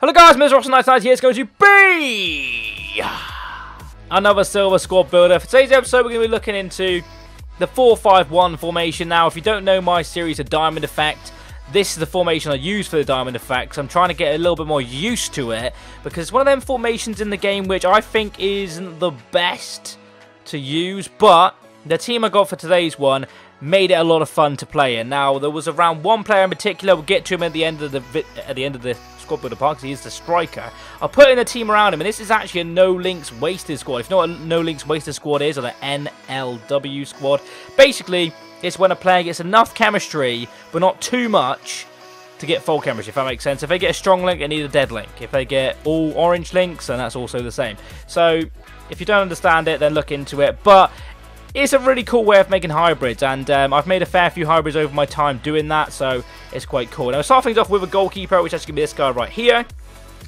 Hello guys, Mr. Ross99 here. It's going to be another silver squad builder. For today's episode, we're going to be looking into the 4-5-1 formation. Now, if you don't know my series of Diamond Effect, this is the formation I use for the Diamond Effect. So I'm trying to get a little bit more used to it, because it's one of them formations in the game which I think isn't the best to use, but the team I got for today's one made it a lot of fun to play in. Now, there was around one player in particular. We'll get to him at the end of the squad builder part, because he is the striker. I'll put in a team around him, and this is actually a no links wasted squad. If you know what a no links wasted squad is, or the NLW squad, basically it's when a player gets enough chemistry but not too much to get full chemistry, if that makes sense. If they get a strong link, they need a dead link. If they get all orange links, then that's also the same. So if you don't understand it, then look into it. But it's a really cool way of making hybrids, and I've made a fair few hybrids over my time doing that, so it's quite cool. Now, we'll start things off with a goalkeeper, which is going to be this guy right here.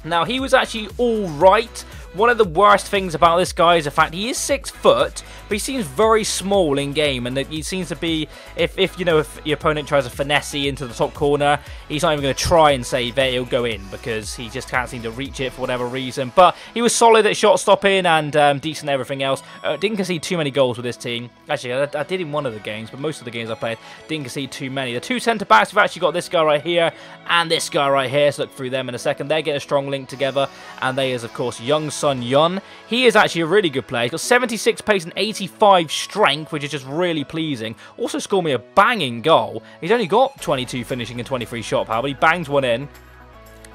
Now, he was actually alright. One of the worst things about this guy is the fact he is 6 foot, but he seems very small in game, and he seems to be, if your opponent tries to finesse into the top corner, he's not even going to try and save it, he'll go in, because he just can't seem to reach it for whatever reason. But he was solid at shot stopping and decent at everything else. Didn't concede too many goals with this team. Actually, I did in one of the games, but most of the games I played didn't concede too many. The two centre backs, we've actually got this guy right here and this guy right here, so look through them in a second. They're getting a strong link together, and they is, of course, Young Sun Yun. He is actually a really good player. He's got 76 pace and 85 strength, which is just really pleasing. Also scored me a banging goal. He's only got 22 finishing and 23 shot power, but he bangs one in.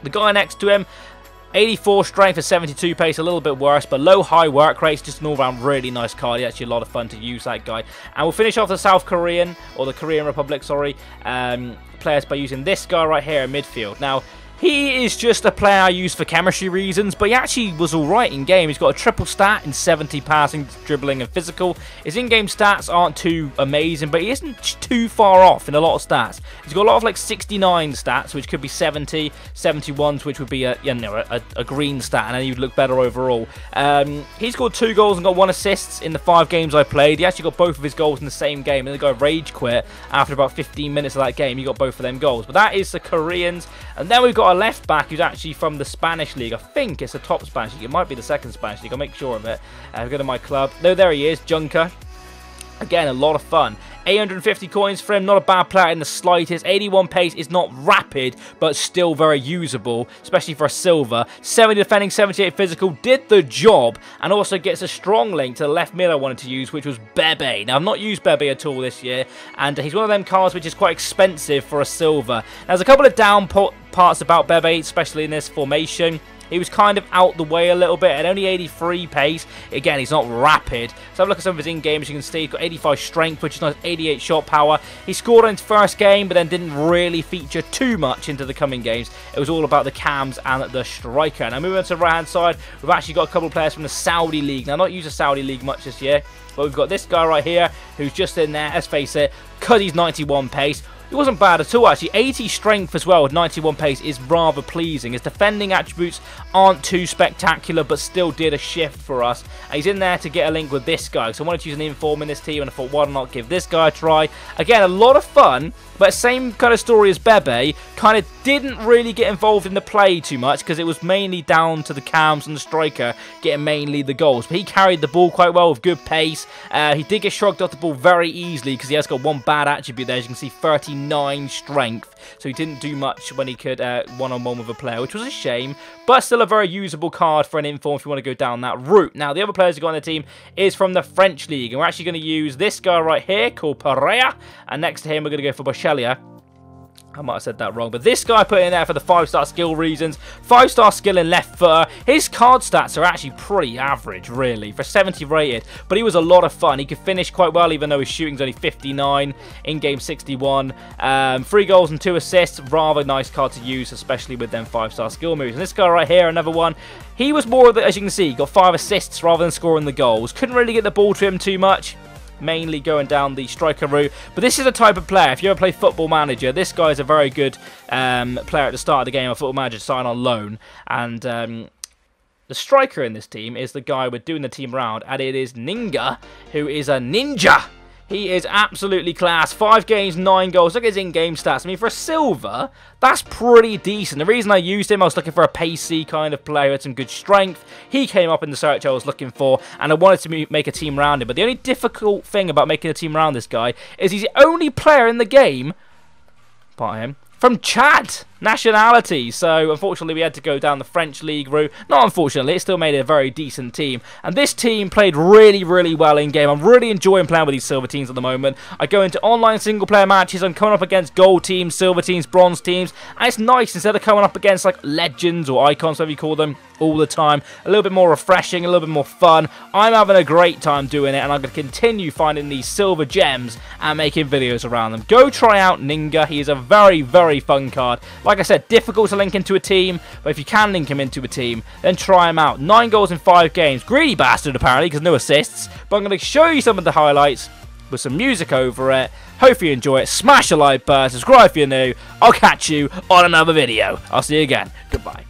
The guy next to him, 84 strength and 72 pace, a little bit worse, but low high work rates, just an all-round really nice card. He's actually a lot of fun to use, that guy. And we'll finish off the South Korean, or the Korean Republic, sorry, players by using this guy right here in midfield. Now, he is just a player I use for chemistry reasons, but he actually was alright in game. He's got a triple stat in 70 passing, dribbling, and physical. His in-game stats aren't too amazing, but he isn't too far off in a lot of stats. He's got a lot of like 69 stats, which could be 70, 71s, which would be a green stat, and then you'd look better overall. He scored 2 goals and got 1 assist in the 5 games I played. He actually got both of his goals in the same game, and the guy rage quit after about 15 minutes of that game. He got both of them goals. But that is the Koreans, and then we've got a left back who's actually from the Spanish league. I think it's the top Spanish league. It might be the second Spanish league. I'll make sure of it. Go to my club. No, there he is, Junker. Again, a lot of fun. 850 coins for him, not a bad player in the slightest. 81 pace is not rapid, but still very usable, especially for a silver. 70 defending, 78 physical, did the job, and also gets a strong link to the left mid I wanted to use, which was Bebe. Now, I've not used Bebe at all this year, and he's one of them cards which is quite expensive for a silver. Now, there's a couple of down parts about Bebe, especially in this formation. He was kind of out the way a little bit, at only 83 pace. Again, he's not rapid. So have a look at some of his in-game. As you can see, he's got 85 strength, which is nice, 88 shot power. He scored in his first game, but then didn't really feature too much into the coming games. It was all about the cams and the striker. Now, moving on to the right-hand side, we've actually got a couple of players from the Saudi League. Now, not used the Saudi League much this year, but we've got this guy right here, who's just in there, let's face it, because he's 91 pace. He wasn't bad at all, actually. 80 strength as well with 91 pace is rather pleasing. His defending attributes aren't too spectacular, but still did a shift for us. And he's in there to get a link with this guy. So I wanted to use an inform in this team, and I thought, why not give this guy a try? Again, a lot of fun, but same kind of story as Bebe. Kind of didn't really get involved in the play too much, because it was mainly down to the cams and the striker getting mainly the goals. But he carried the ball quite well with good pace. He did get shrugged off the ball very easily, because he has got one bad attribute there. As you can see, 39 strength, so he didn't do much when he could one-on-one with a player, which was a shame, but still a very usable card for an inform if you want to go down that route. Now, the other players who got on the team is from the French league, and we're actually going to use this guy right here called Perea, and next to him we're going to go for Bochelia. I might have said that wrong, but this guy put in there for the 5-star skill reasons. 5-star skill in left footer. His card stats are actually pretty average, really, for 70 rated, but he was a lot of fun. He could finish quite well, even though his shooting's only 59, in-game 61. 3 goals and 2 assists. Rather nice card to use, especially with them 5-star skill moves. And this guy right here, another one. He was more of the, as you can see, got 5 assists rather than scoring the goals. Couldn't really get the ball to him too much, mainly going down the striker route. But this is a type of player, if you ever play Football Manager, this guy is a very good player at the start of the game. A Football Manager to sign on loan. And the striker in this team is the guy we're doing the team around, and it is Ninga, who is a ninja. He is absolutely class. 5 games, 9 goals. Look at his in-game stats. I mean, for a silver, that's pretty decent. The reason I used him, I was looking for a pacey kind of player who had some good strength. He came up in the search I was looking for, and I wanted to make a team around him. But the only difficult thing about making a team around this guy is he's the only player in the game, apart from him, from Chad nationality. So unfortunately we had to go down the French league route. Not unfortunately, it still made a very decent team, and this team played really well in game. I'm really enjoying playing with these silver teams at the moment. I go into online single player matches, I'm coming up against gold teams, silver teams, bronze teams, and it's nice instead of coming up against like legends or icons, whatever you call them, all the time. A little bit more refreshing, a little bit more fun. I'm having a great time doing it, and I'm going to continue finding these silver gems and making videos around them. Go try out Ninga. He is a very fun card. Like I said, difficult to link into a team, but if you can link him into a team, then try him out. 9 goals in 5 games. Greedy bastard, apparently, because no assists. But I'm going to show you some of the highlights with some music over it. Hope you enjoy it. Smash a like button, subscribe if you're new. I'll catch you on another video. I'll see you again. Goodbye.